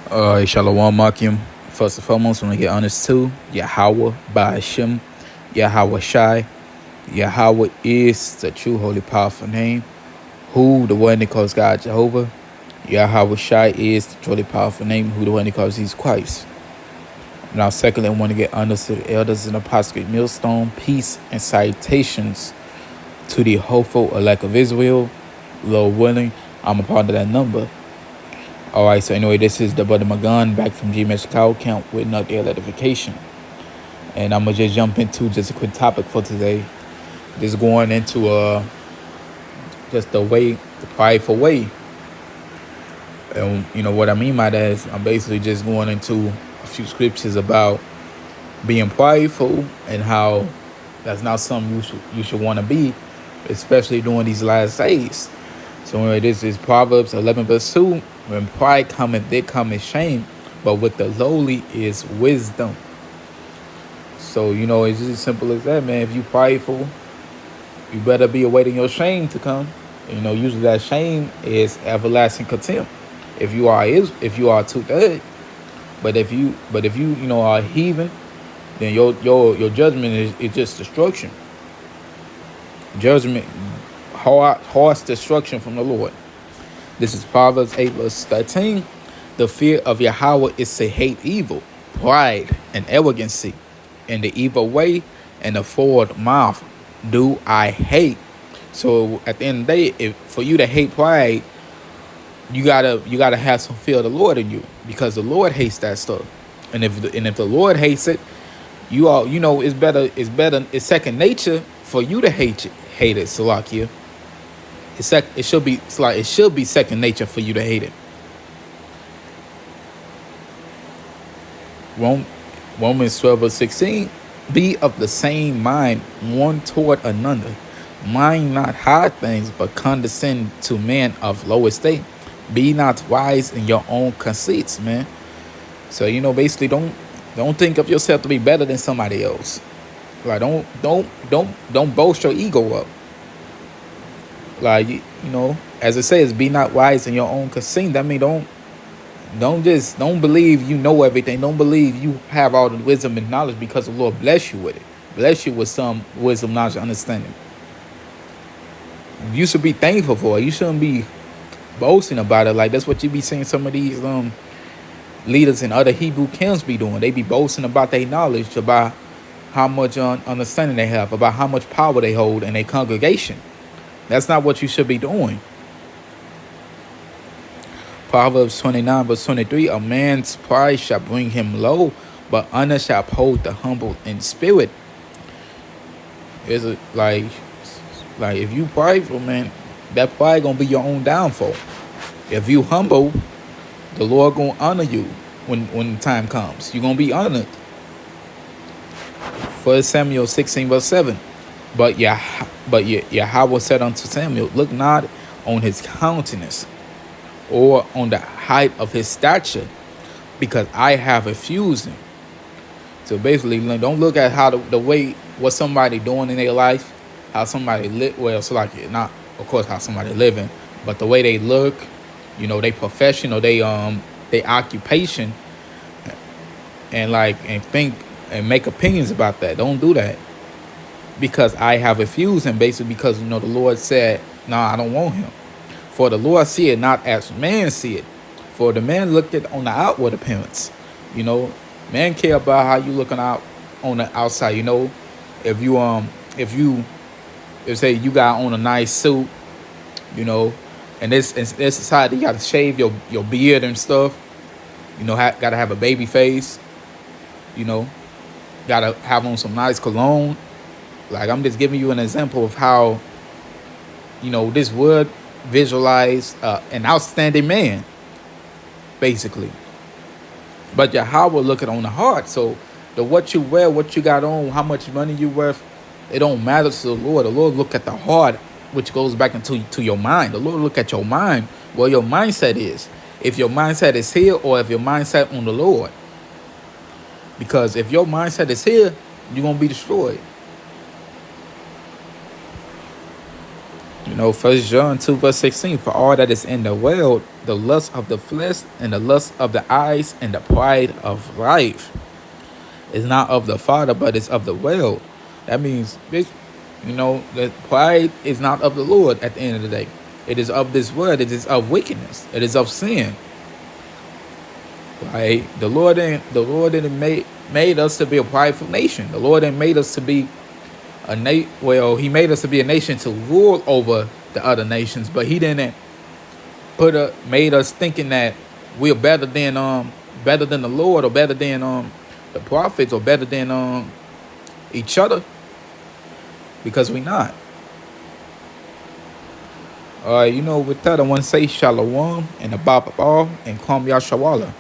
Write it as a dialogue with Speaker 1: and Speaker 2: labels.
Speaker 1: Shalom Makim. First and foremost, I want to get honest too. Yahweh by Hashem, Yahweh Shai. Yahweh is the true, holy, powerful name. Who the one that calls God Jehovah. Yahweh Shai is the truly powerful name. Who the one that calls Jesus Christ. Now, secondly, I want to get honest to the elders and apostolic millstone. Peace and salutations to the hopeful elect of Israel. Lord willing, I'm a part of that number. All right, so anyway, this is the brother Magan back from GMS Chicago Camp with another edification. And I'm going to just jump into just a quick topic for today. Just going into just the prideful way. And you know what I mean by that is I'm basically just going into a few scriptures about being prideful and how that's not something you should want to be, especially during these last days. So anyway, this is Proverbs 11 verse 2. When pride cometh, there cometh shame, but with the lowly is wisdom. So, you know, it's just as simple as that, man. If you prideful, you better be awaiting your shame to come. You know, usually that shame is everlasting contempt. If you are two-third, but if you are a heathen, then your judgment is just destruction. Judgment, harsh destruction from the Lord. This is Proverbs 8 verse 13. The fear of Yahweh is to hate evil, pride and arrogancy, and the evil way and the forward mouth do I hate. So at the end of the day, for you to hate pride, you gotta have some fear of the Lord in you, because the Lord hates that stuff. And if the Lord hates it, it's second nature for you to hate it, Salakia. It should be second nature for you to hate it. Romans 12 verse 16. Be of the same mind one toward another. Mind not high things, but condescend to men of low estate. Be not wise in your own conceits, man. So basically, don't think of yourself to be better than somebody else. Like don't boast your ego up. Like, as it says, be not wise in your own conceit. That means don't believe you know everything. Don't believe you have all the wisdom and knowledge, because the Lord bless you with it. Bless you with some wisdom, knowledge, and understanding. You should be thankful for it. You shouldn't be boasting about it. Like, that's what you be seeing some of these leaders in other Hebrew camps be doing. They be boasting about their knowledge, about how much understanding they have, about how much power they hold in their congregation. That's not what you should be doing. Proverbs 29 verse 23. A man's pride shall bring him low, but honor shall uphold the humble in spirit. Is it like if you prideful, man, that pride gonna be your own downfall. If you humble, the Lord gonna honor you when the time comes. You're gonna be honored. 1 Samuel 16 verse 7. But Yahweh said unto Samuel, look not on his countenance, or on the height of his stature, because I have refused him. So basically, don't look at how the way what somebody doing in their life, how somebody live. Well, so like, not of course how somebody living, but the way they look, they profession, or they occupation, and think and make opinions about that. Don't do that. Because I have refused him, basically because the Lord said, no, I don't want him. For the Lord see it not as man see it. For the man looked at on the outward appearance. Man care about how you looking out on the outside. If say you got on a nice suit, and this society, you got to shave your beard and stuff. Got to have a baby face. Got to have on some nice cologne. Like, I'm just giving you an example of how, this would visualize an outstanding man, basically. But Yahweh looking on the heart. So what you wear, what you got on, how much money you worth, it don't matter to the Lord. The Lord look at the heart, which goes back to your mind. The Lord look at your mind, where your mindset is. If your mindset is here, or if your mindset on the Lord. Because if your mindset is here, you're going to be destroyed. First John 2 verse 16, for all that is in the world, the lust of the flesh and the lust of the eyes and the pride of life is not of the Father, but it's of the world. That means, that pride is not of the Lord at the end of the day. It is of this world. It is of wickedness. It is of sin. Right? The Lord didn't made us to be a prideful nation. The Lord didn't made us to be He made us to be a nation to rule over the other nations, but He didn't made us thinking that we're better than the Lord, or better than the prophets, or better than each other, because we're not. With that, I want to say shalom and abab and Kwam Yashawala.